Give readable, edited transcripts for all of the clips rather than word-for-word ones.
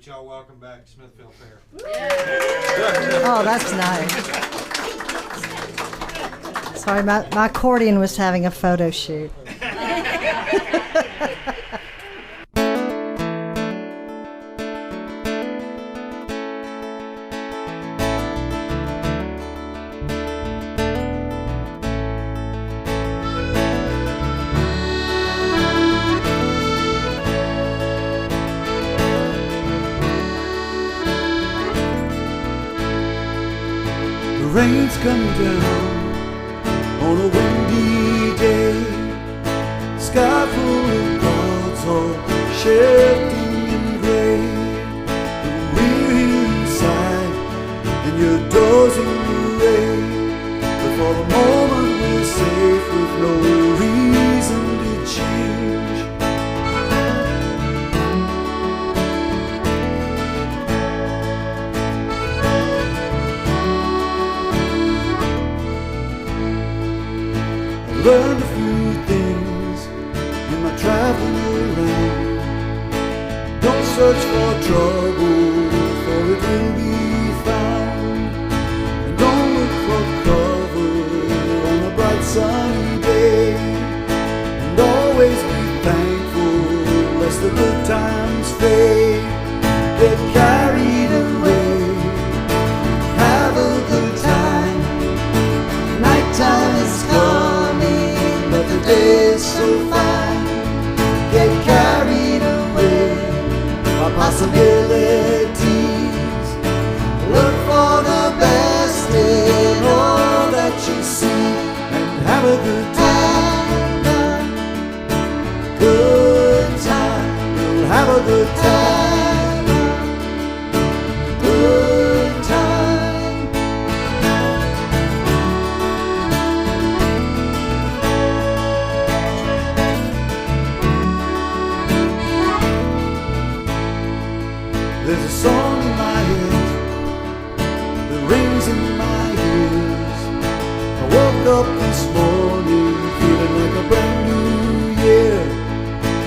Y'all welcome back to Smithfield Fair. Oh, that's nice. Sorry, my accordion was having a photo shoot. The rain's coming down on a windy day. Sky full of clouds all shifting in gray. But we're here inside and your door's in the rain. But for the moment we're safe with no reason to change. Learned a few things in my traveling around. Don't search for trouble, for it will be found. And don't look for cover on a bright sunny day. And always be thankful lest the good times fade. Get carried away, have a good time. Nighttime is coming, but the day's so fine. Get carried away by possibilities. Look for the best in all that you see, and have a good time. Good time, you'll have a good time. Good time. There's a song in my head that rings in my ears. I woke up this morning feeling like a brand new year.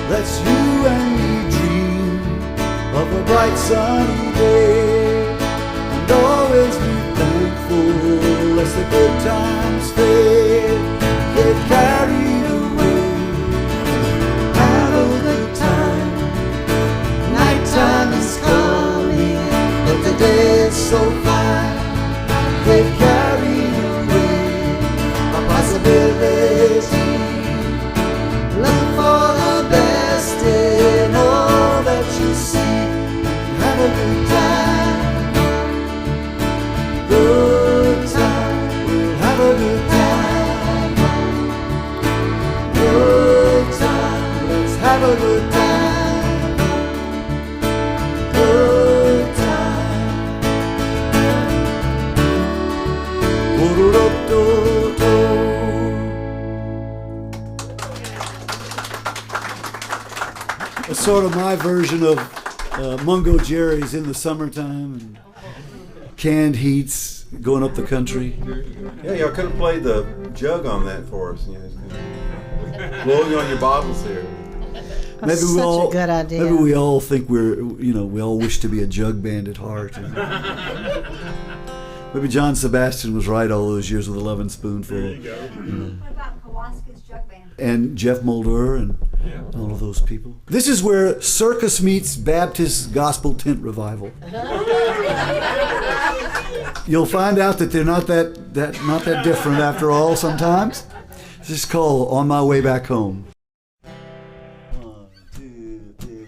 Let's you and me dream of a bright sunny day. And always be thankful lest the good times fade. Get carried away, have a good time. Nighttime is coming, but the day is so fine. Get carried away by possibility. Look for the best in all that you see, and have a good time. Good time, we'll have a good time. Good time, let's have a good time. Good time. Wo-do-do-do-do. It's sort of my version of Mungo Jerry's In the Summertime and Canned Heats going up the country. Yeah, y'all could have played the jug on that for us. You know, blowing on your bottles here. That's such a good idea. Maybe we all think we all wish to be a jug band at heart. Maybe John Sebastian was right all those years with a loving spoonful. There you go. What about Kowalski's Jug Band? And Jeff Mulder and all of those people. This is where circus meets Baptist gospel tent revival. You'll find out that they're not that different after all sometimes. This is called On My Way Back Home. 1, 2, 3.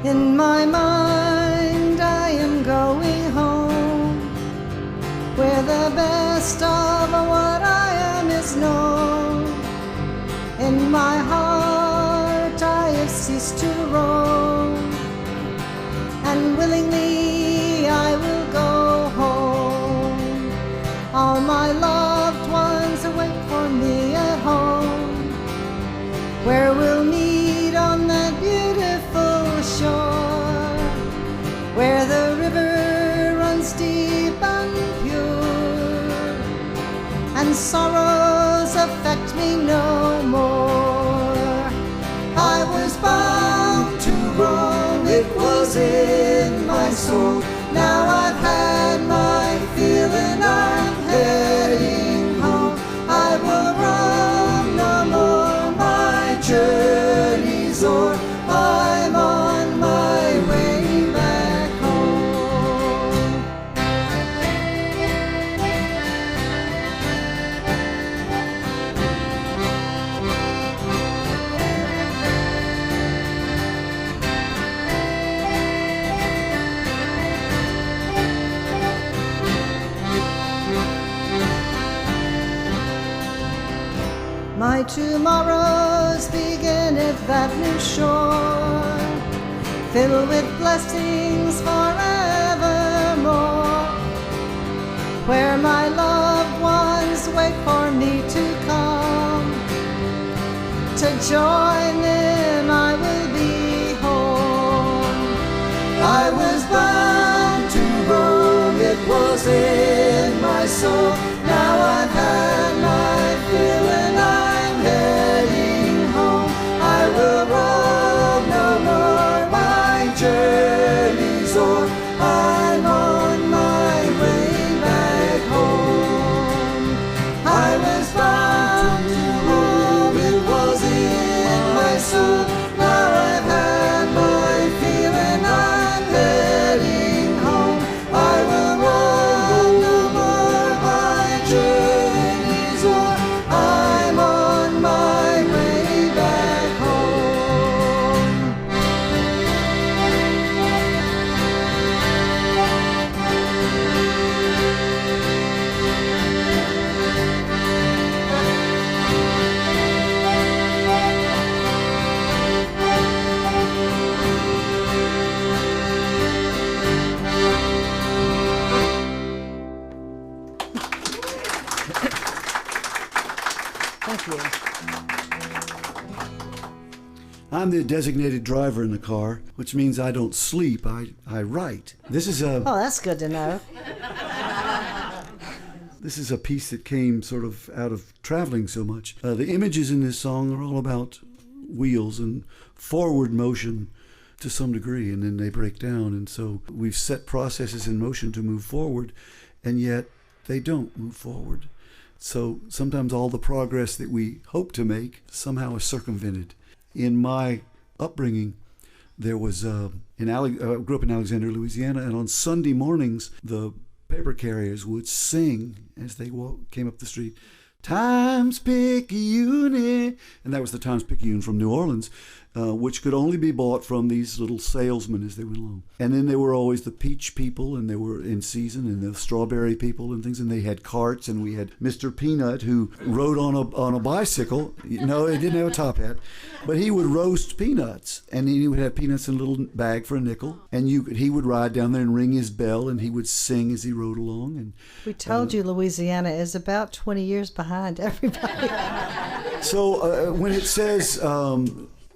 In my mind I am going home, where the best of what I am is known. In my heart I have ceased to roam, and willingly I will go home. All my loved ones await for me at home. where we'll meet on that beautiful shore, where the river runs deep and pure, and sorrows affect me no more. I was bound to roam, it was in my soul. Now I've had my fill and I'm heading home. I will roam no more, my journey's o'er. I'm on my way back home. My tomorrows begin at that new shore, filled with blessings forevermore, where my loved ones wait for me to come. To join them I will be home. I was bound to roam, it was in my soul. Now I've had my fill and I'm heading home. I will roam no more, my journey's o'er. I'm on my way back home. I was bound to roam, it was in my soul. Now I've had my fill and I'm heading home. I will roam no more, my journey's o'er. I'm on my way back home. Thank you. I'm the designated driver in the car, which means I don't sleep, I write. This is Oh, that's good to know. a piece that came sort of out of traveling so much. The images in this song are all about wheels and forward motion to some degree, and then they break down. And so we've set processes in motion to move forward, and yet they don't move forward. So sometimes all the progress that we hope to make somehow is circumvented. In my upbringing, there was I grew up in Alexandria, Louisiana, and on Sunday mornings, the paper carriers would sing as they came up the street, Times-Picayune, and that was the Times-Picayune from New Orleans, which could only be bought from these little salesmen as they went along. And then there were always the peach people, and they were in season, and the strawberry people and things, and they had carts, and we had Mr. Peanut, who rode on a bicycle. No, he didn't have a top hat, but he would roast peanuts, and he would have peanuts in a little bag for a nickel, and he would ride down there and ring his bell, and he would sing as he rode along. And We told you Louisiana is about 20 years behind everybody. so when it says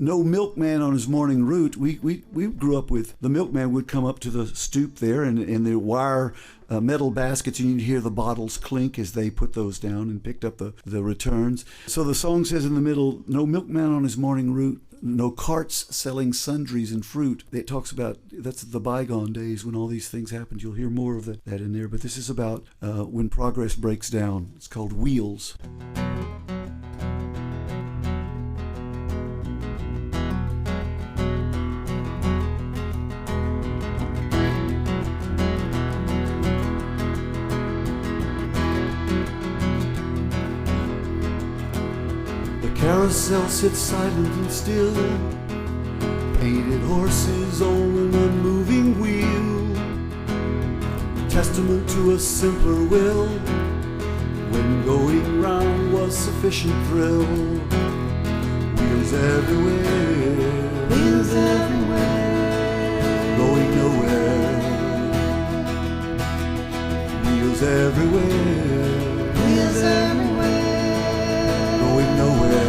no milkman on his morning route, we grew up with the milkman would come up to the stoop there and in the wire metal baskets, and you'd hear the bottles clink as they put those down and picked up the returns. So the song says in the middle, no milkman on his morning route, no carts selling sundries and fruit. It talks about, that's the bygone days when all these things happened. You'll hear more of that in there, but this is about when progress breaks down. It's called Wheels. Carousel sits silent and still, painted horses on an unmoving wheel, testament to a simpler will, when going round was sufficient thrill. Wheels everywhere, wheels everywhere, going nowhere. Wheels everywhere, wheels everywhere, going nowhere.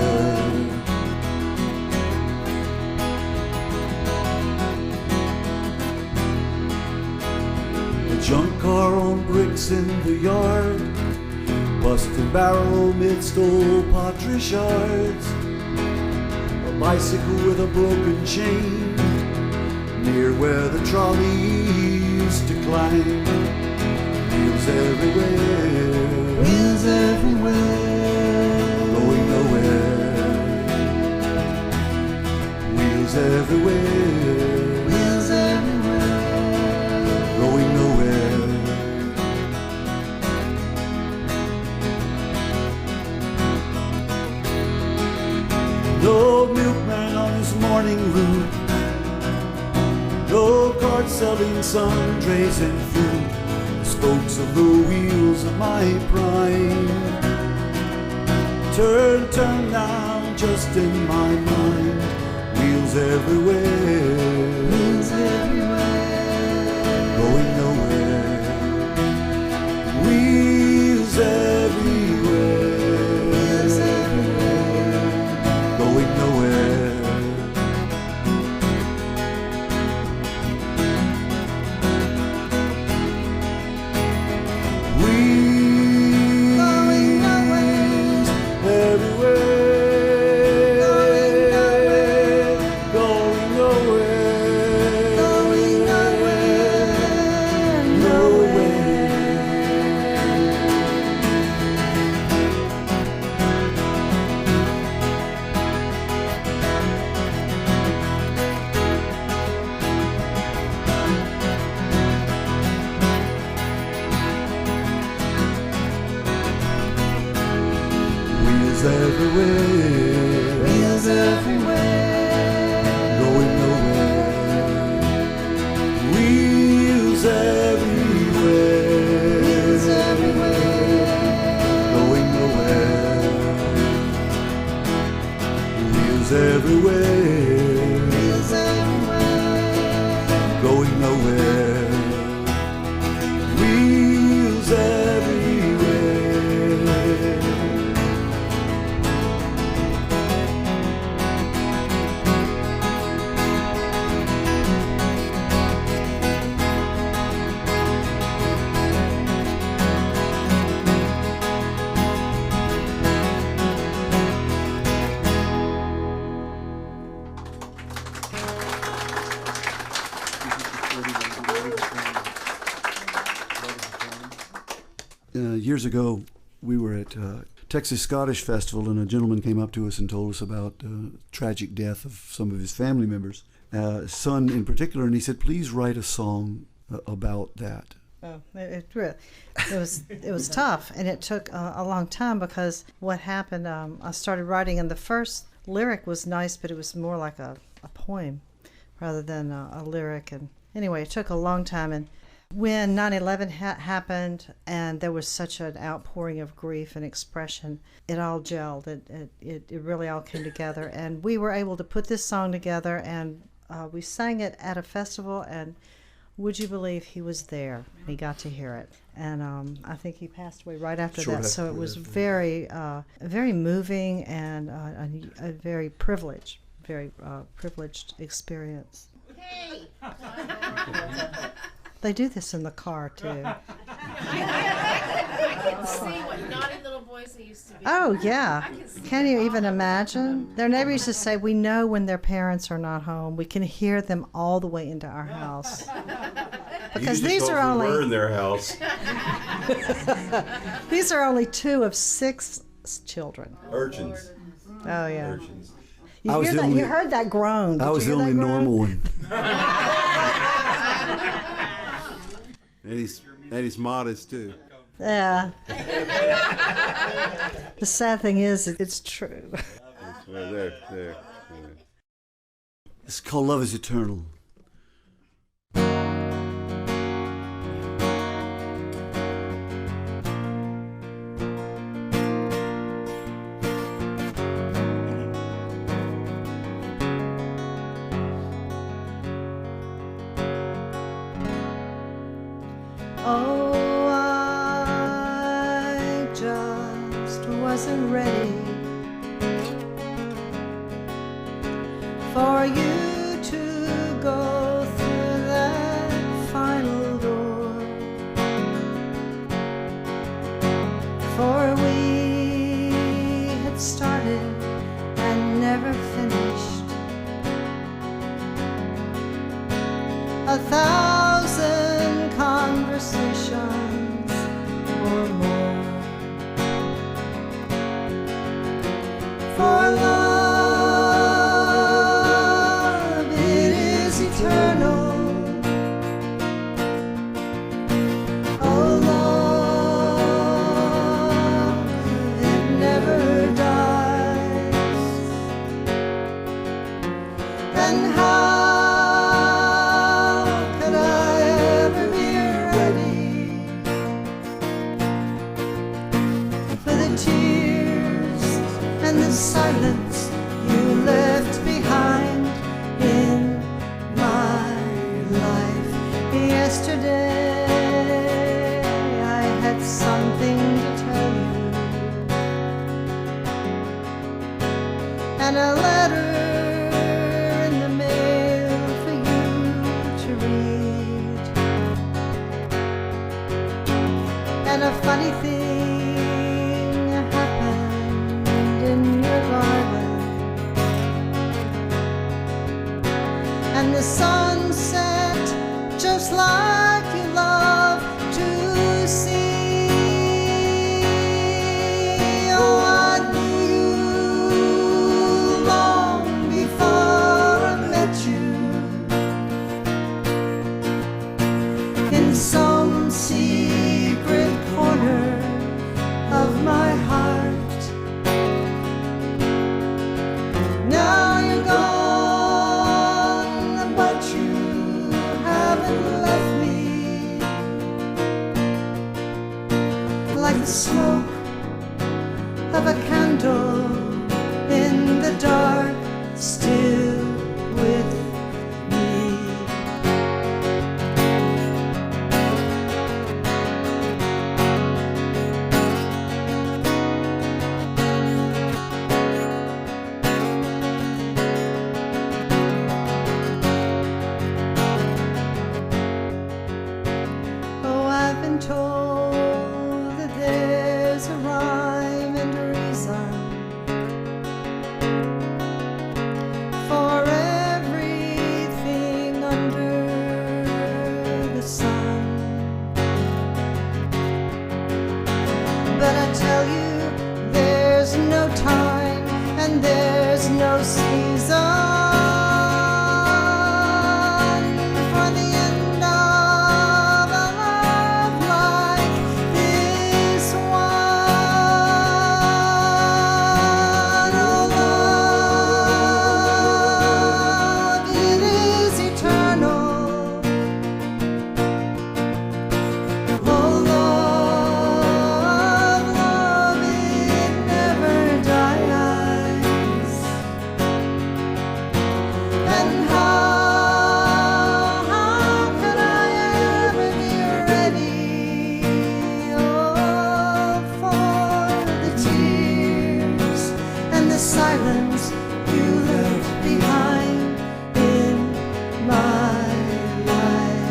car on bricks in the yard, busted barrel midst old pottery shards, a bicycle with a broken chain near where the trolley used to climb. Wheels everywhere, wheels everywhere, going nowhere. Wheels everywhere, wheels everywhere, going nowhere. No milkman on his morning route, no cart selling sundries and fruit, the spokes of the wheels of my prime. Turn, turn now, just in my mind. Wheels everywhere, wheels everywhere, going nowhere. Wheels everywhere, wheels everywhere, going nowhere. Wheels everywhere, wheels everywhere, going nowhere. Wheels everywhere, wheels everywhere, going nowhere. Wheels everywhere, wheels everywhere, going nowhere. Wheels everywhere. Years ago, we were at Texas Scottish Festival, and a gentleman came up to us and told us about the tragic death of some of his family members, son in particular, and he said, please write a song about that. Oh, it was tough, and it took a long time, because what happened, I started writing, and the first lyric was nice, but it was more like a poem rather than a lyric. And anyway, it took a long time, and when 9/11 happened and there was such an outpouring of grief and expression, it all gelled. It really all came together, and we were able to put this song together, and we sang it at a festival, and would you believe he was there? He got to hear it, and I think he passed away right after that. So it was very moving, and a very privileged experience. Hey! They do this in the car, too. I can see what naughty little boys they used to be. Oh, yeah. Can you even imagine? Their neighbor used to say, we know when their parents are not home. We can hear them all the way into our house. Because these are only... We're in their house. These are only 2 of 6 children. Urchins. Oh, yeah. Urchins. You heard that groan. I was the only normal one. And he's modest too. Yeah. The sad thing is, it's true. There. It's called Love is Eternal. Oh, I just wasn't ready for you to go through that final door. 1,000 conversations or more. For love, it is eternal. Oh, love, it never dies. And how could I ever be ready for the tears and the silence you left behind in my life? Yesterday I had something to tell you, and a letter in the mail for you to read, and a funny thing happened in your garden, and the sun set just like you love to see. Oh, I knew you long before I met you, in some secret corner of my heart. Now you're gone, but you haven't left me. Like the smoke of a candle in the dark, still with me. Oh, I've been told that there's a rhyme and a reason for everything under the sun. But I tell you, there's no time and there's no season for the end of a love like this one. Oh, love, it is eternal. Oh, love, love, it never dies. And how could I ever be ready, oh, for the tears and the silence you left behind in my life?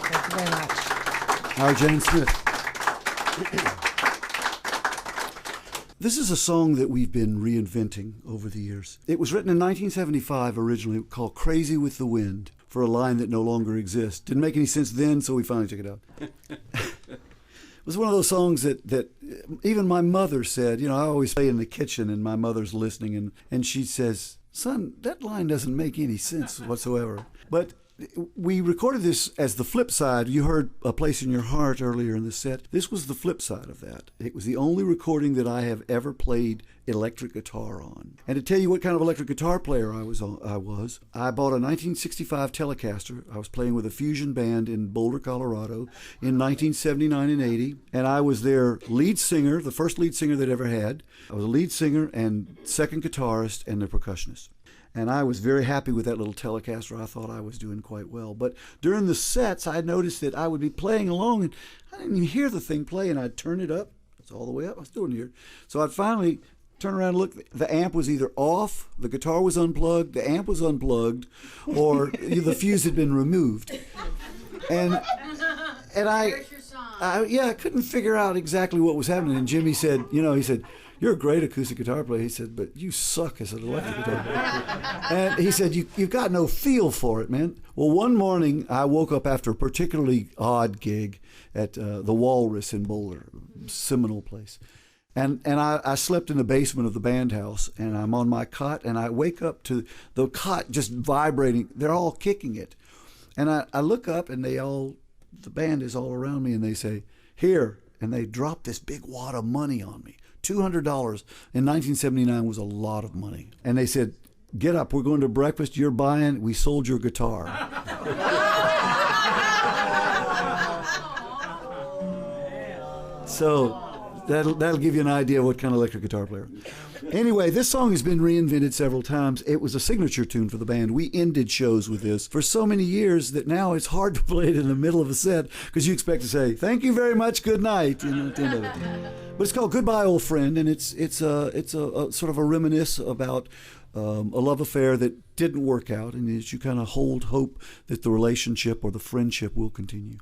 Thank you very much. Our Jane Smith. This is a song that we've been reinventing over the years. It was written in 1975 originally, called Crazy with the Wind, for a line that no longer exists. Didn't make any sense then, so we finally took it out. It was one of those songs that even my mother said, I always play in the kitchen and my mother's listening and she says, son, that line doesn't make any sense whatsoever. But we recorded this as the flip side. You heard A Place in Your Heart earlier in the set. This was the flip side of that. It was the only recording that I have ever played electric guitar on. And to tell you what kind of electric guitar player I bought a 1965 Telecaster. I was playing with a fusion band in Boulder, Colorado in 1979 and 80. And I was their lead singer, the first lead singer they'd ever had. I was a lead singer and second guitarist and the percussionist. And I was very happy with that little Telecaster. I thought I was doing quite well. But during the sets, I noticed that I would be playing along, and I didn't even hear the thing play, and I'd turn it up. It's all the way up. I still didn't hear it. So I'd finally turn around and look. The amp was either off, the guitar was unplugged, the amp was unplugged, or the fuse had been removed. And I couldn't figure out exactly what was happening. And Jimmy said, he said, "You're a great acoustic guitar player." He said, "But you suck as an electric guitar player." And he said, "You've got no feel for it, man." Well, one morning I woke up after a particularly odd gig at the Walrus in Boulder, seminal place. And I slept in the basement of the band house, and I'm on my cot, and I wake up to the cot just vibrating. They're all kicking it. And I look up, and the band is all around me, and they say, "Here." And they drop this big wad of money on me. $200 in 1979 was a lot of money. And they said, "Get up, we're going to breakfast, you're buying, we sold your guitar." So that'll give you an idea of what kind of electric guitar player. Anyway, this song has been reinvented several times. It was a signature tune for the band. We ended shows with this for so many years that now it's hard to play it in the middle of a set because you expect to say, "Thank you very much, good night," at the end of it. But it's called "Goodbye, Old Friend," and it's a sort of a reminisce about a love affair that didn't work out, and as you kind of hold hope that the relationship or the friendship will continue.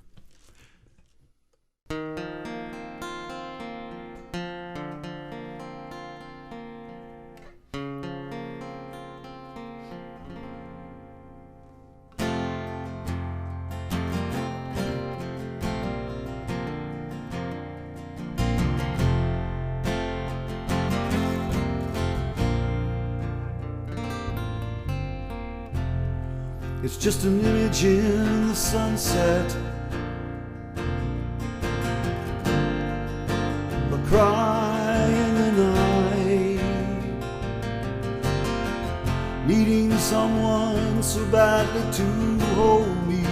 It's just an image in the sunset, a cry in the night, needing someone so badly to hold me,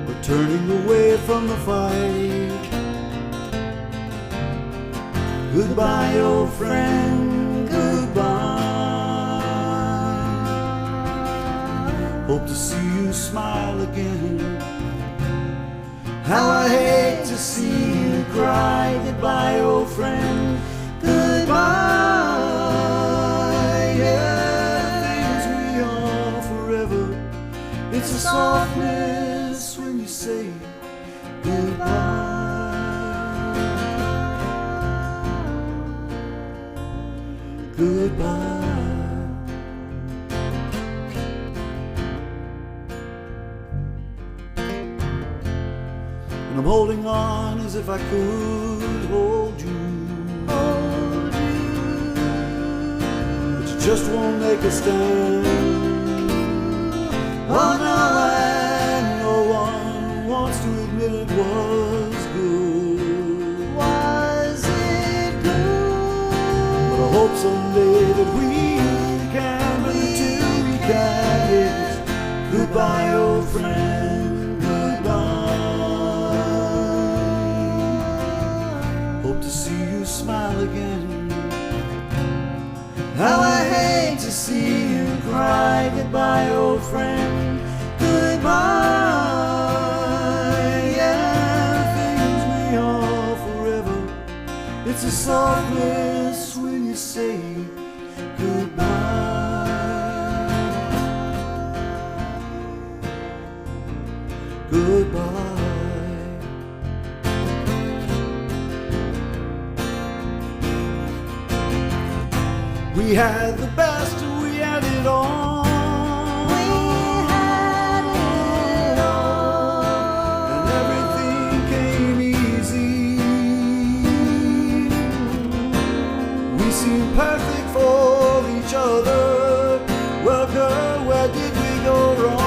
but turning away from the fight. Goodbye, old friend, goodbye. Hope to see you smile again. How I hate to see you cry. Goodbye, old friend, goodbye. Yeah, things we are forever. It's a softness when you say goodbye. Goodbye. And I'm holding on as if I could hold you, but you just won't make a stand. Oh no, and no one wants to admit it was good. Was it good? But I hope someday that we can, but until we can, it's goodbye, old friend. Smile again. How I hate to see you cry. Goodbye, old friend, goodbye. Yeah, things we are forever. It's a softness when you say goodbye. Goodbye. We had the best, we had it all. We had it all. And everything came easy. We seemed perfect for each other. Well, girl, where did we go wrong?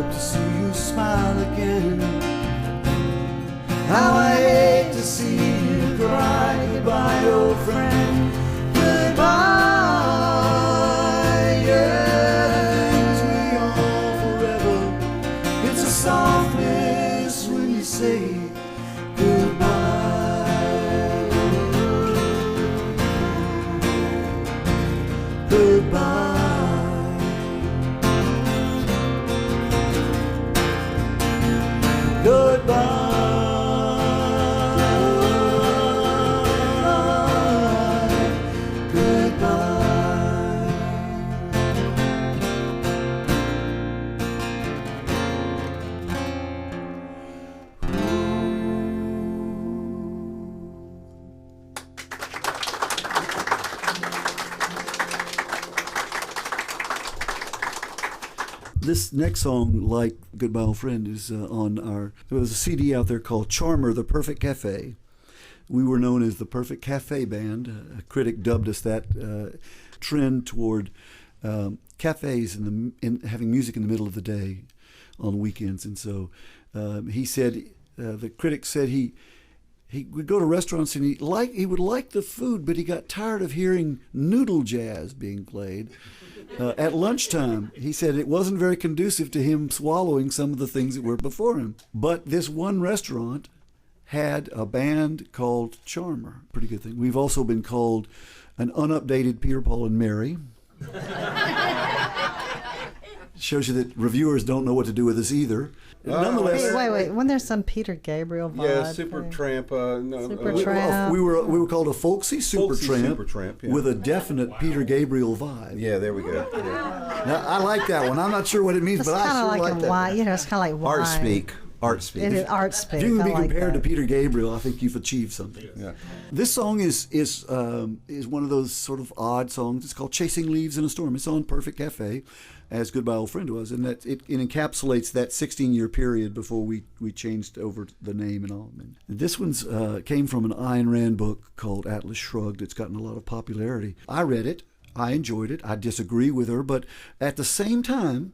hope to see you smile again. How I hate to see you cry. Goodbye, old friend. Goodbye. Yes, we are forever. It's a softness when you say goodbye. Goodbye. Goodbye. This next song, like Goodbye Old Friend, is on our... There was a CD out there called Charmer, The Perfect Cafe. We were known as the Perfect Cafe Band. A critic dubbed us that trend toward cafes and having music in the middle of the day on weekends. And so he said, the critic said he would go to restaurants and he would like the food, but he got tired of hearing noodle jazz being played. At lunchtime, he said it wasn't very conducive to him swallowing some of the things that were before him. But this one restaurant had a band called Charmer. Pretty good thing. We've also been called an unupdated Peter, Paul, and Mary. Shows you that reviewers don't know what to do with us either. Nonetheless, Wait. Wasn't there some Peter Gabriel vibe? Yeah, Supertramp. Supertramp. we were called a folksy Supertramp yeah. with a definite Peter Gabriel vibe. Yeah, there we go. Yeah. Now, I like that one. I'm not sure what it means, It's but I kind of sure like like a that. wine. You know, it's kind of like wine. Art speak. It is art speak. If you can be I like compared that. to Peter Gabriel, I think you've achieved something. Yeah. This song is one of those sort of odd songs. It's called "Chasing Leaves in a Storm." It's on Perfect Cafe, as Goodbye Old Friend was, and that it encapsulates that 16-year period before we changed over the name and all. And this one's came from an Ayn Rand book called Atlas Shrugged. It's gotten a lot of popularity. I read it. I enjoyed it. I disagree with her, but at the same time,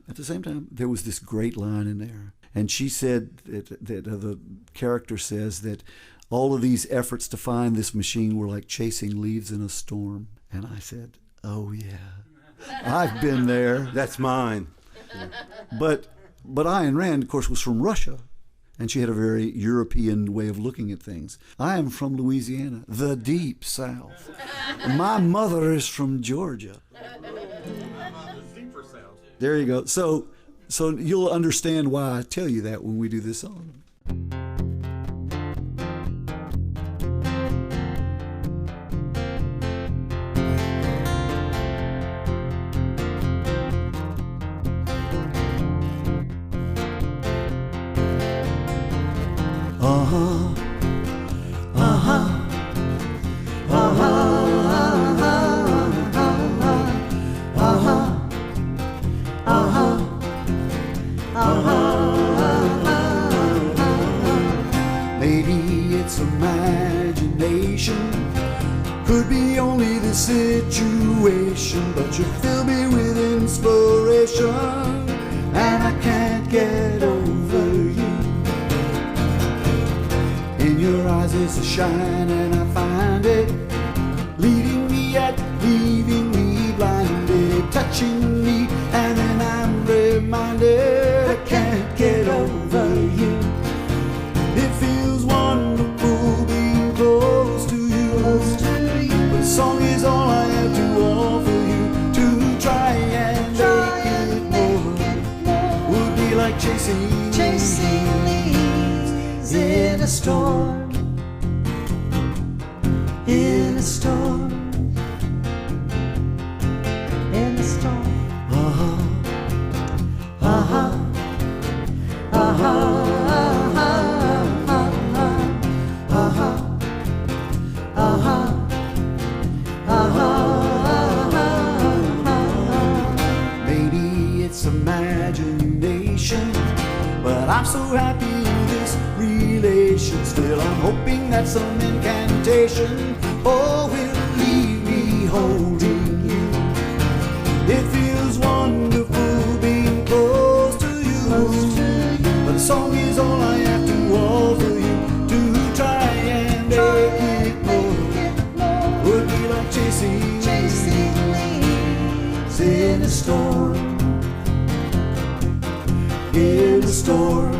there was this great line in there. And she said that the character says that all of these efforts to find this machine were like chasing leaves in a storm. And I said, oh yeah, I've been there. That's mine. But Ayn Rand, of course, was from Russia. And she had a very European way of looking at things. I am from Louisiana, the deep South. My mother is from Georgia. There you go. So you'll understand why I tell you that when we do this song. Maybe it's imagination, could be only the situation, but you fill me with inspiration, and I can't get over you. In your eyes is a shine, and I find it leading me yet leaving me blinded, touching me, and then I'm reminded I can't get over you. It feels wonderful being close to you, but a song is all I have to offer you. To try and make it more would be like chasing leaves in a storm, in a storm, in a storm. Maybe it's imagination, but I'm so happy in this relation. Still I'm hoping that some incantation will leave me holding you. It feels wonderful being close to you. in a storm,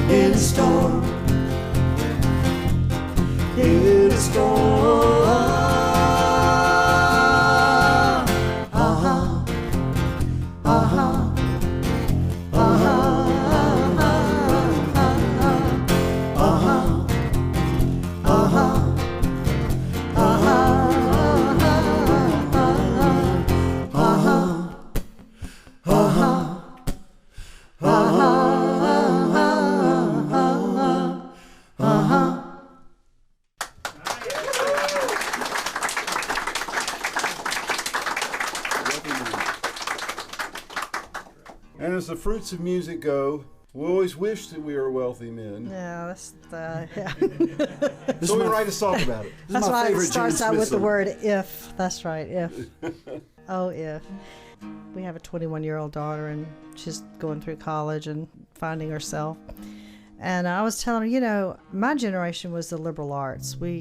in a storm, in a storm. And as the fruits of music go, we always wish that we were wealthy men. Yeah, that's yeah. This So we is my- write a song about it. This That's is my why it favorite starts Gene out Smith with the song. word if. That's right, if. Oh, if. We have a 21-year-old daughter, and she's going through college and finding herself. And I was telling her, you know, my generation was the liberal arts. We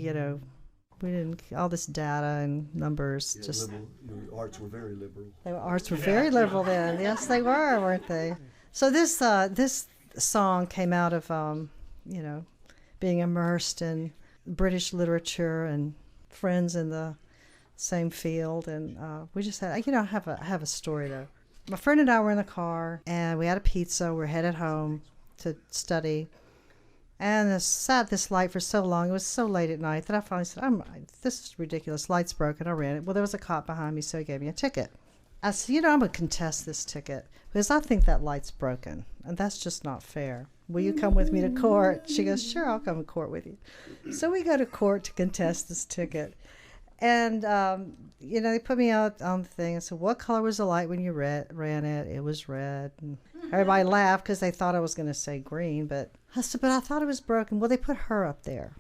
didn't, all this data and numbers, Yeah, just, liberal, your arts were very liberal. arts were very liberal then. Yes, they were, weren't they? So this song came out of, being immersed in British literature and friends in the same field, and we just had, I have a story though. My friend and I were in the car, and we had a pizza. We're headed home to study, and I sat this light for so long. It was so late at night that I finally said, "This is ridiculous. Light's broken." I ran it. Well, there was a cop behind me, so he gave me a ticket. I said, I'm going to contest this ticket because I think that light's broken, and that's just not fair. Will you come with me to court? She goes, "Sure, I'll come to court with you." So we go to court to contest this ticket. And, they put me out on the thing and said, "What color was the light when you ran it?" It was red. And everybody laughed because they thought I was going to say green. But I said, "But I thought it was broken." Well, they put her up there.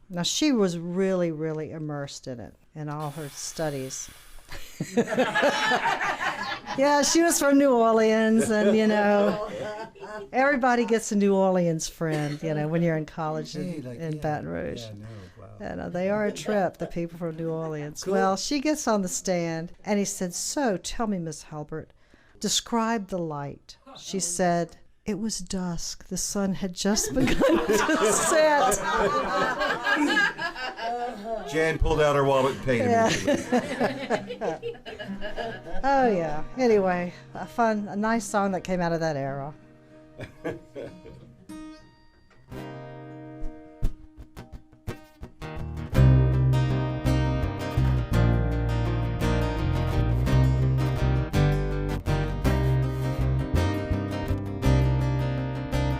Now, she was really, really immersed in it, in all her studies. Yeah, she was from New Orleans, and, everybody gets a New Orleans friend, when you're in college in Baton Rouge. Yeah, no, wow. And they are a trip, the people from New Orleans. Cool. Well, she gets on the stand, and he said, "So, tell me, Miss Halbert, describe the light." She said, "It was dusk. The sun had just begun to set." Jan pulled out her wallet and paid him. Yeah. Oh, yeah. Anyway, a nice song that came out of that era.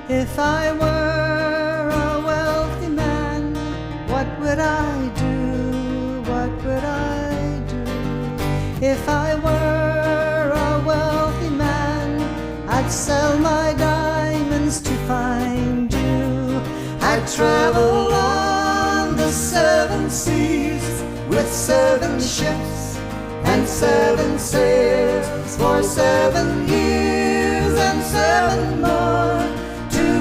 If I were a wealthy man, what would I do? What would I do? If I were a wealthy man, I'd sell my diamonds to find you. I'd travel on the 7 seas with 7 ships and 7 sails for 7 years and 7 more.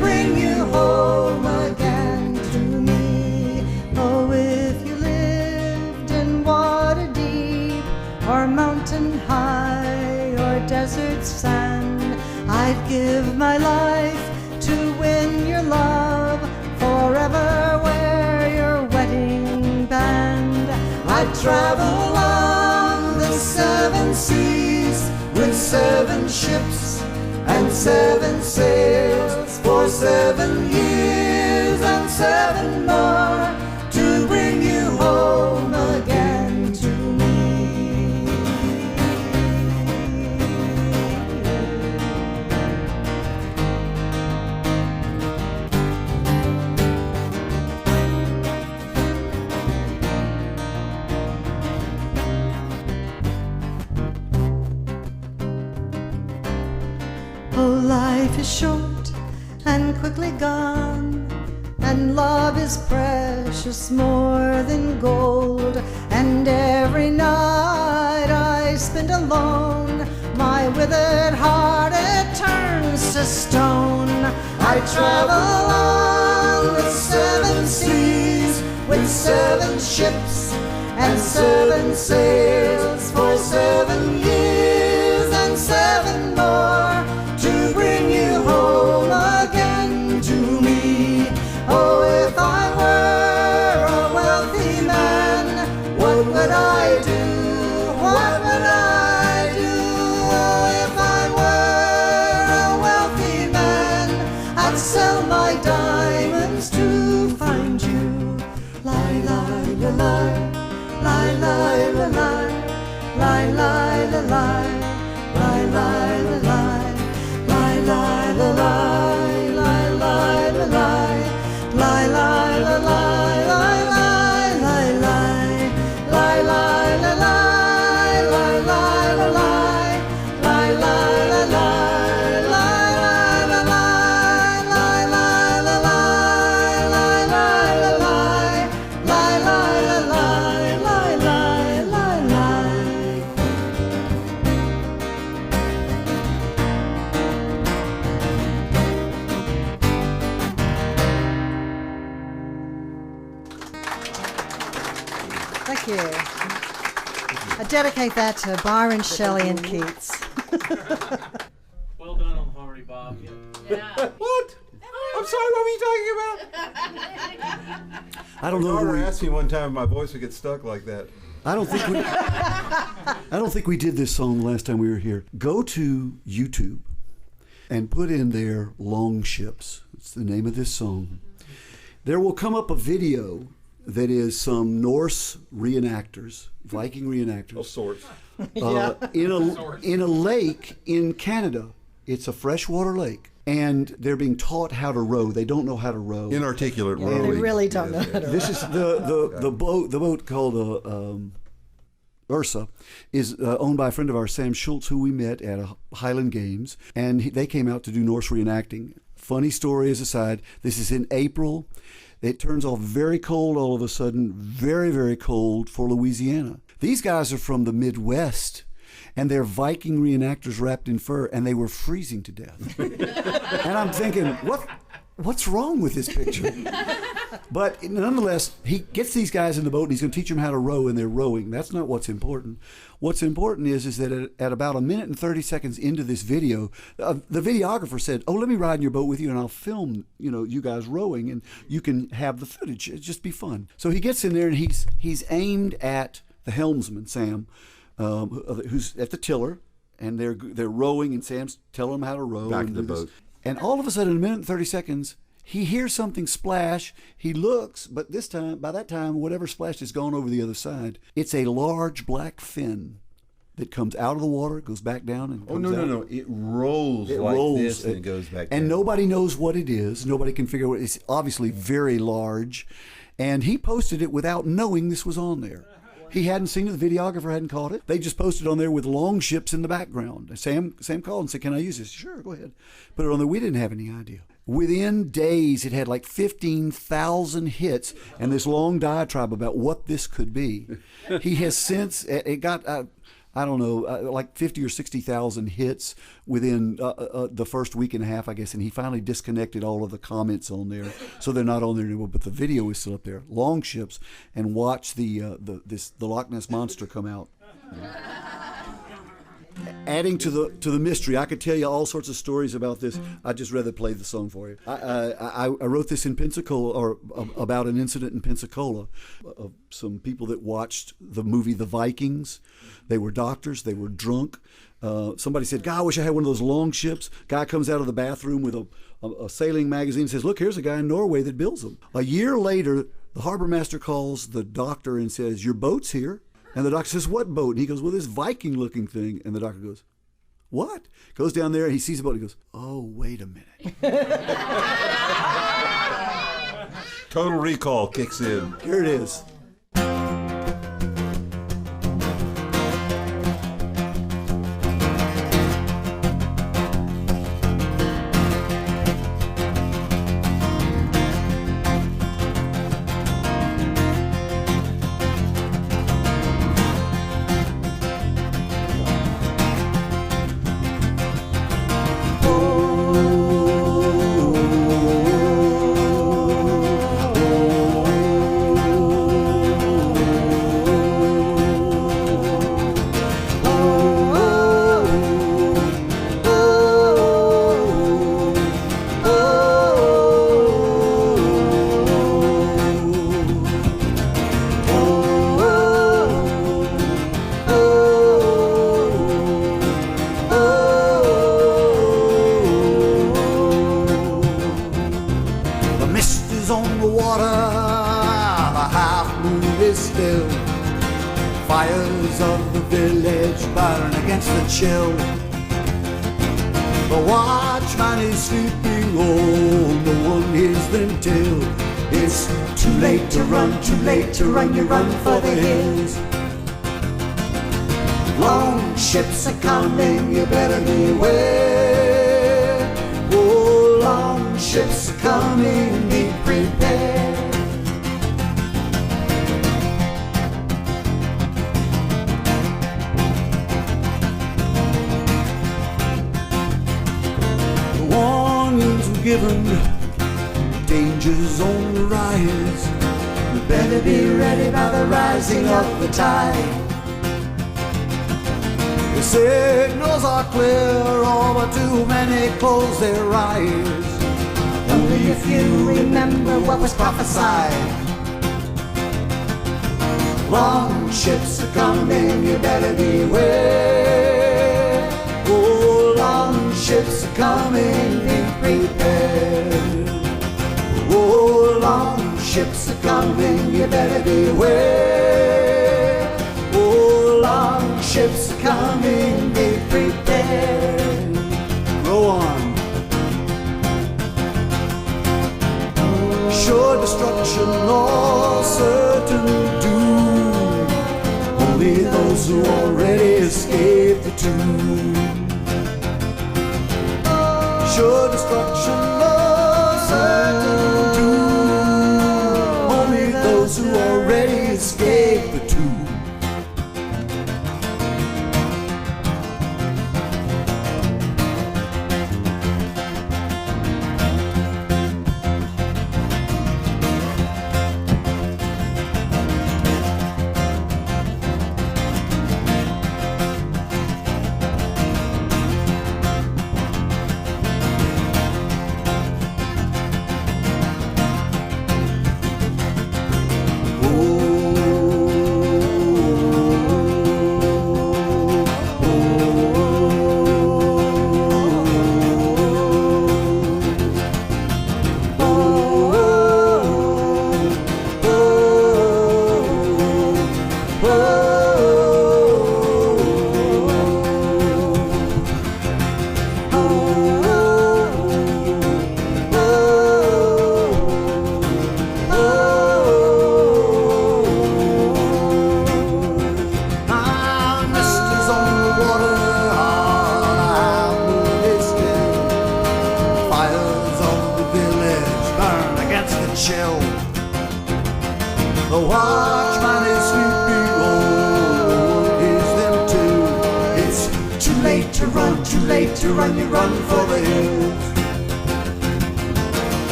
Bring you home again to me. Oh, if you lived in water deep, or mountain high, or desert sand, I'd give my life to win your love, forever wear your wedding band. I'd travel on the 7 seas with 7 ships and 7 sails for 7 years and 7 more to bring you home again to me. Oh, life is short and quickly gone, and love is precious more than gold. And every night I spend alone, my withered heart it turns to stone. I travel on the 7 seas with 7 ships and 7 sails for 7 years and 7 more Thank you. I dedicate that to Byron, Shelley, and Keats. Well done on Harmony, Bob. Yeah. What? I'm sorry, what were you talking about? I don't My know. daughter That asked me one time if my voice would get stuck like that. I don't think we did this song the last time we were here. Go to YouTube and put in there "Long Ships." It's the name of this song. There will come up a video that is some Norse reenactors, Viking reenactors, Of sorts. in a lake in Canada. It's a freshwater lake, and they're being taught how to row. They don't know how to row. Inarticulate They rowing. really don't know how to This is the boat called Ursa is owned by a friend of ours, Sam Schultz, who we met at a Highland Games, and they came out to do Norse reenacting. Funny story as aside, this is in April. It turns off very cold all of a sudden, very, very cold for Louisiana. These guys are from the Midwest, and they're Viking reenactors wrapped in fur, and they were freezing to death. And I'm thinking, what's wrong with this picture? But nonetheless, he gets these guys in the boat, and he's going to teach them how to row, and they're rowing. That's not what's important. What's important is that at about 1 minute and 30 seconds into this video, the videographer said, "Oh, let me ride in your boat with you, and I'll film, you guys rowing, and you can have the footage. It'll just be fun." So he gets in there, and he's aimed at the helmsman, Sam, who's at the tiller, and they're rowing, and Sam's telling them how to row. Back and in the do this. boat. And all of a sudden, in 1 minute and 30 seconds, he hears something splash. He looks, but by that time, whatever splashed has gone over the other side. It's a large black fin that comes out of the water, goes back down, and comes out. No. It rolls It like rolls, this and it goes back and down. nobody knows what it is. Nobody can figure out. It's obviously very large, and he posted it without knowing this was on there. He hadn't seen it. The videographer hadn't caught it. They just posted on there with long ships in the background. Sam called and said, "Can I use this?" "Sure, go ahead." Put it on there. We didn't have any idea. Within days, it had like 15,000 hits and this long diatribe about what this could be. He has since, it got, I don't know, like 50 or 60,000 hits within the first week and a half, I guess, and he finally disconnected all of the comments on there, so they're not on there anymore, but the video is still up there. Long ships, and watch the Loch Ness Monster come out. Adding to the mystery, I could tell you all sorts of stories about this. I'd just rather play the song for you. I wrote this in Pensacola, or about an incident in Pensacola of some people that watched the movie The Vikings. They were doctors. They were drunk. Somebody said, "God, I wish I had one of those long ships." Guy comes out of the bathroom with a sailing magazine and says, "Look, here's a guy in Norway that builds them." A year later, the harbor master calls the doctor and says, "Your boat's here." And the doctor says, "What boat?" And he goes, "Well, this Viking-looking thing." And the doctor goes, "What?" Goes down there, and he sees the boat, and he goes, "Oh, wait a minute." Total Recall kicks in. Here it is. against the chill. The watchman is sleeping, oh, no one hears them till it's too late to run, too late to run, you run for the hills. Long ships are coming, you better beware. Oh, long ships are coming, be prepared. Warnings were given, dangers on the rise. You better be ready by the rising of the tide. The signals are clear, oh, but too many close their eyes. Only if you remember what was prophesied. Long ships are coming, you better beware. Oh, long ships are coming, be prepared. Oh, long ships are coming, you better beware. Oh, long ships are coming, be prepared. Row on. Sure destruction or certain doom. Only those who already escaped the tomb. Sure destruction or certain doom. Only those who already escaped the tomb.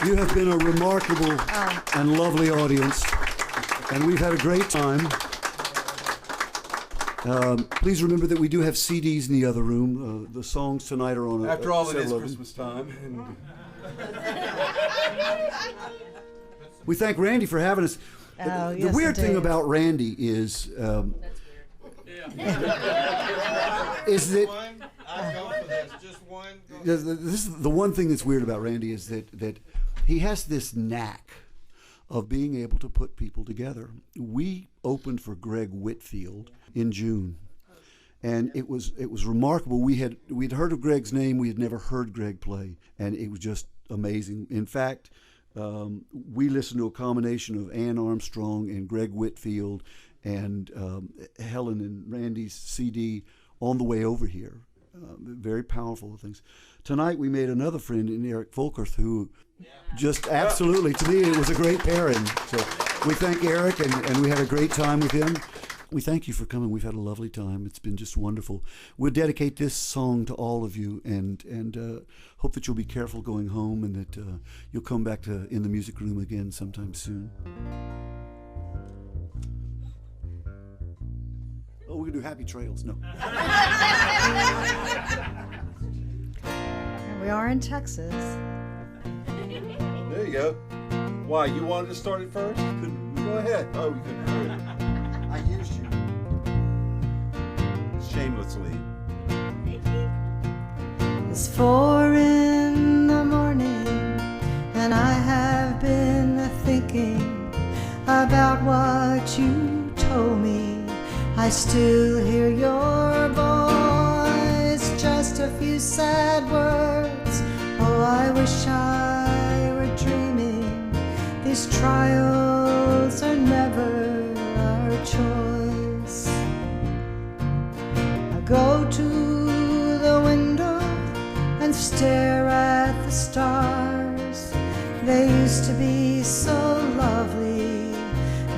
You have been a remarkable and lovely audience, and we've had a great time. Please remember that we do have CDs in the other room. The songs tonight are on. After all, it is Christmas time. We thank Randy for having us. Oh, The yes, weird thing indeed. about Randy is is that I go for this. Just one. this is the one thing that's weird about Randy is that he has this knack of being able to put people together. We opened for Greg Whitfield in June, and it was remarkable. We'd heard of Greg's name. We had never heard Greg play, and it was just amazing. In fact, we listened to a combination of Ann Armstrong and Greg Whitfield and Helen and Randy's CD on the way over here. Very powerful things. Tonight we made another friend in Eric Folkerth, who just absolutely, to me, it was a great pairing. So we thank Eric, and we had a great time with him. We thank you for coming. We've had a lovely time. It's been just wonderful. We'll dedicate this song to all of you, and hope that you'll be careful going home, and that you'll come back to In the Music Room again sometime soon. Oh, we're gonna do Happy Trails. No. We are in Texas. There you go. Why, you wanted to start it first? Go ahead. Oh, you couldn't do it. I used you. Shamelessly. It's 4 in the morning, and I have been thinking about what you told me. I still hear your voice, just a few sad words. Oh, I wish I were dreaming. These trials are never our choice. I go to the window and stare at the stars. They used to be so lovely,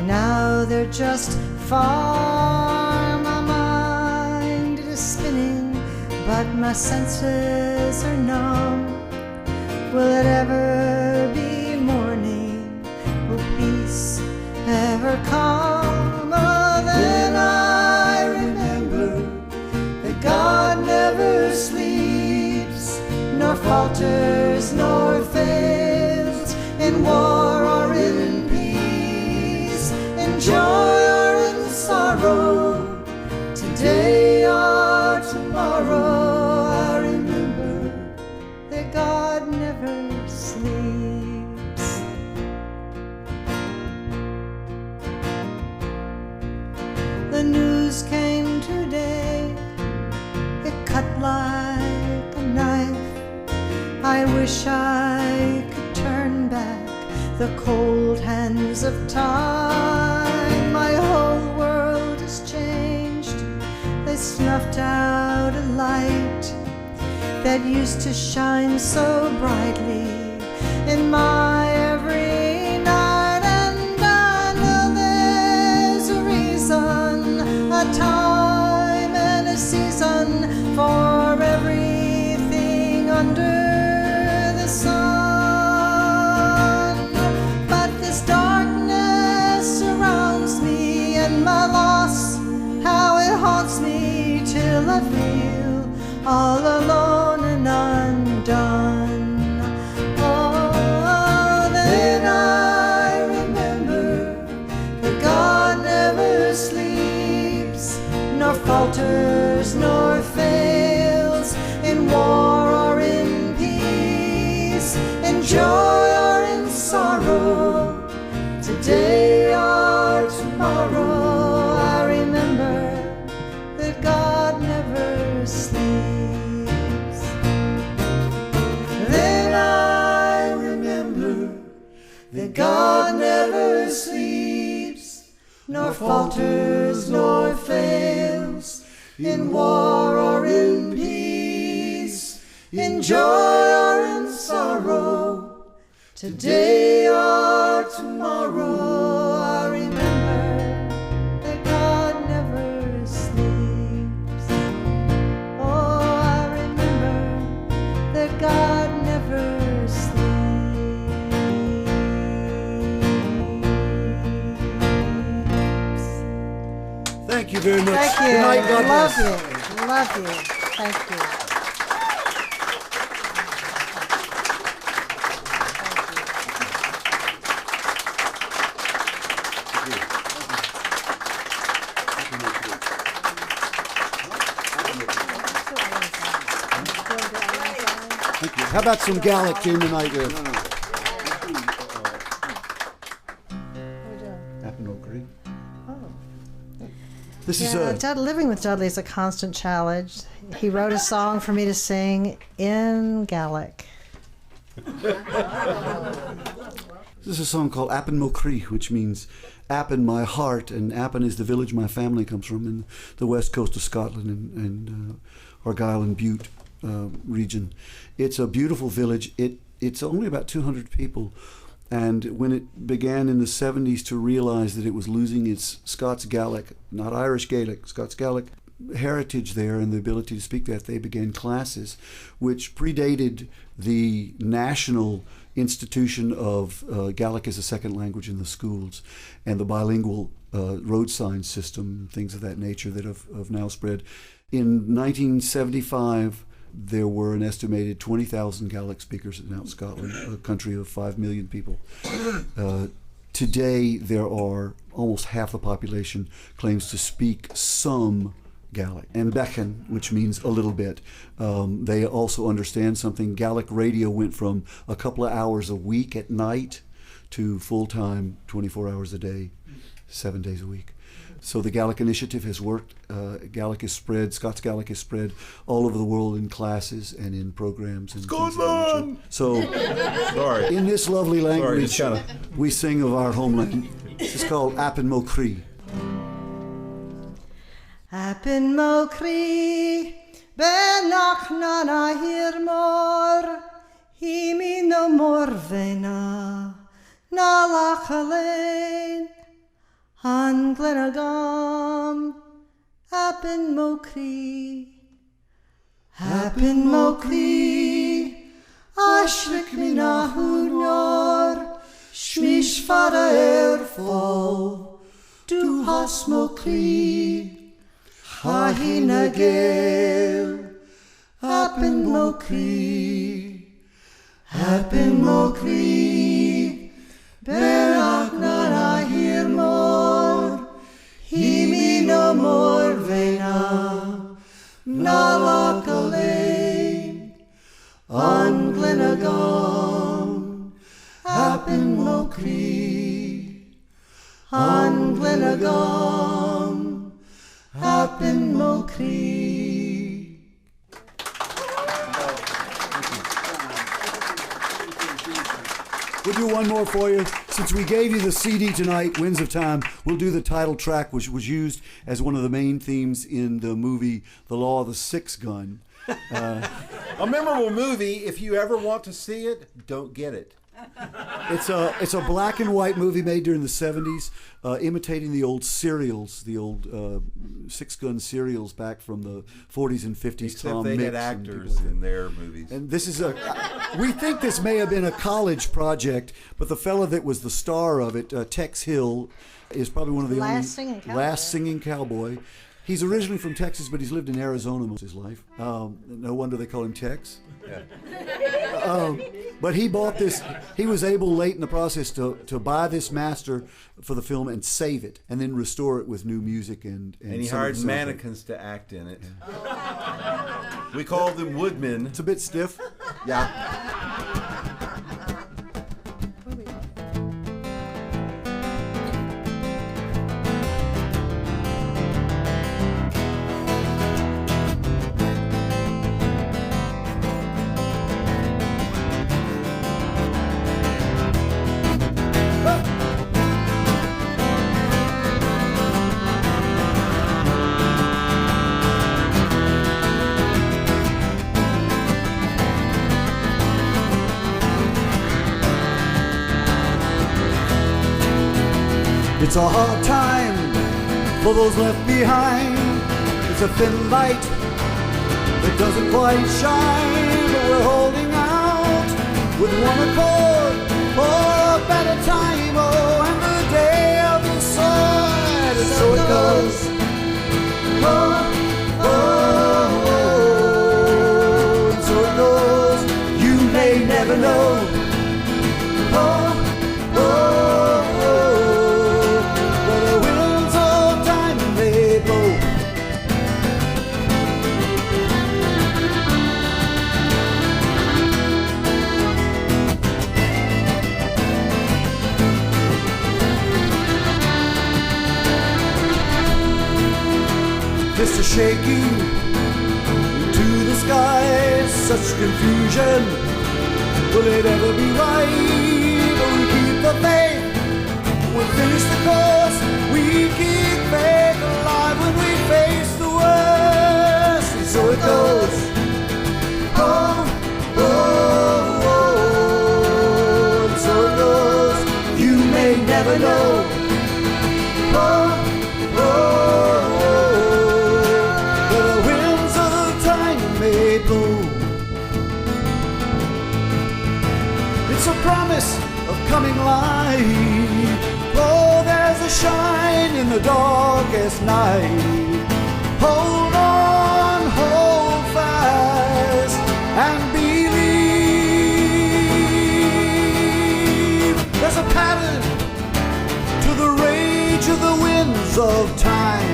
now they're just far. My mind is spinning, but my senses are numb. Will it ever be morning? Will peace ever come? Oh, then I remember that God never sleeps, nor falters, nor fails, in war or in peace, in joy or in sorrow, today or tomorrow. I remember that God never sleeps. The news came today, it cut like a knife. I wish I could turn back the cold hands of time. My whole world has changed. They snuffed out a light that used to shine so brightly in my every night. And I know there's a reason, a time and a season for everything under the sun. But this darkness surrounds me, and my loss, how it haunts me till I feel all alone and undone. Oh, then I remember that God never sleeps, nor falters, nor fails, in war or in peace, in joy or in sorrow, today or tomorrow. I remember that God never sleeps. Then I remember that God never sleeps, nor falters, nor fails, in war or in peace, in joy or in sorrow, today or tomorrow. I remember that God never sleeps. Oh, I remember that God never sleeps. Thank you very much. Thank you. Good night. God Love bless. you. Love you. Thank you. Thank you. How about some Gallic tune tonight? Apple Creek. This is Living with Dudley is a constant challenge. He wrote a song for me to sing in Gaelic. This is a song called Appin Mocree, which means Appin, my heart, and Appin is the village my family comes from in the west coast of Scotland and Argyll and Bute region. It's a beautiful village. It's only about 200 people, and when it began in the 70s to realize that it was losing its Scots Gaelic, not Irish Gaelic, Scots Gaelic heritage there and the ability to speak that, they began classes which predated the national institution of Gaelic as a second language in the schools, and the bilingual road sign system, things of that nature that have now spread. In 1975, there were an estimated 20,000 Gaelic speakers in Scotland, a country of 5 million people. Today, there are almost half the population claims to speak some Gaelic. And Bechan, which means a little bit. They also understand something. Gaelic radio went from a couple of hours a week at night to full-time, 24 hours a day, 7 days a week. So the Gaelic initiative has worked. Gaelic is spread, Scots Gaelic is spread all over the world in classes and in programs. And Scotland! So, Sorry. in this lovely language, Sorry, we sing of our homeland. It's called Appin Mo Cree. Appin Mo Cree, benach na na hir mor, hi mi no mor vena, na lach alleen. An Glenagam, Appin Mo Cree, Appin Mo Cree, Ashrik mi na hunor, Shmish fara erfol, Du has Mo Cree, Ha hina gel, Appin Mo Cree, Appin Mo Cree, Benach na na hir mor, hi mi no mor vena, na lach alleen. An Glenagam, Appin Mo Cree, An Glenagam, Appin Mo Cree. We'll do one more for you. Since we gave you the CD tonight, Winds of Time, we'll do the title track, which was used as one of the main themes in the movie The Law of the Six Gun. A memorable movie. If you ever want to see it, don't get it. It's a black and white movie made during the 70s, imitating the old serials, the old six-gun serials back from the 40s and 50s. Except Tom they Mix had and actors people like in that. their movies. And this is we think this may have been a college project, but the fella that was the star of it, Tex Hill, is probably one of the Last only singing cowboy. last singing cowboy. He's originally from Texas, but he's lived in Arizona most of his life. No wonder they call him Tex. But he bought this. He was able late in the process to buy this master for the film and save it, and then restore it with new music and And he some of hired the soundtrack. mannequins to act in it. We called them woodmen. It's a bit stiff. Yeah. It's a hard time for those left behind. It's a thin light that doesn't quite shine, but we're holding out with one accord for a better time. Oh, and the day of the sword, and so it goes. Oh, oh, oh, and so it goes. You may never know. Oh, oh, oh, but the winds of time may blow. Fists are shaking to the sky, such confusion. Will it ever be right? Will we keep the faith? We'll finish the course. We keep faith alive when we face the worst. And so it goes. Oh, oh, oh, and so it goes. You may never know. Oh, oh, oh, the winds of time may blow. It's a light. Oh, there's a shine in the darkest night. Hold on, hold fast, and believe. There's a pattern to the rage of the winds of time.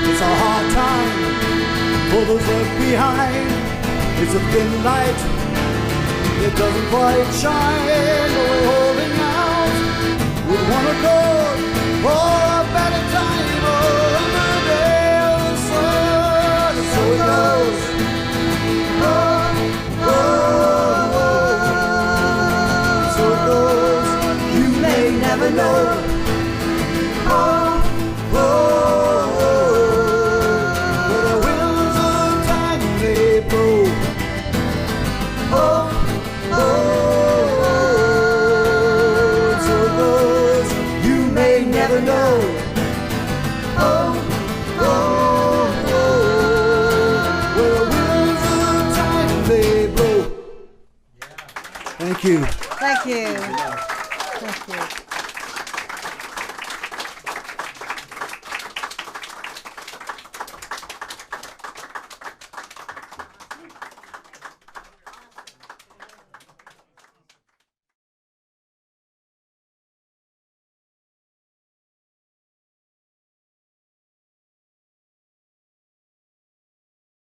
It's a hard time for those left behind. It's a thin light, it doesn't quite shine. But we're holding out with one accord for a better time. Oh, the day of the sun, so it goes. Oh, oh, oh, so it goes. You may never know. Oh, oh, never know. Oh, oh, oh, where the winds of time they blow. Thank you. Thank you.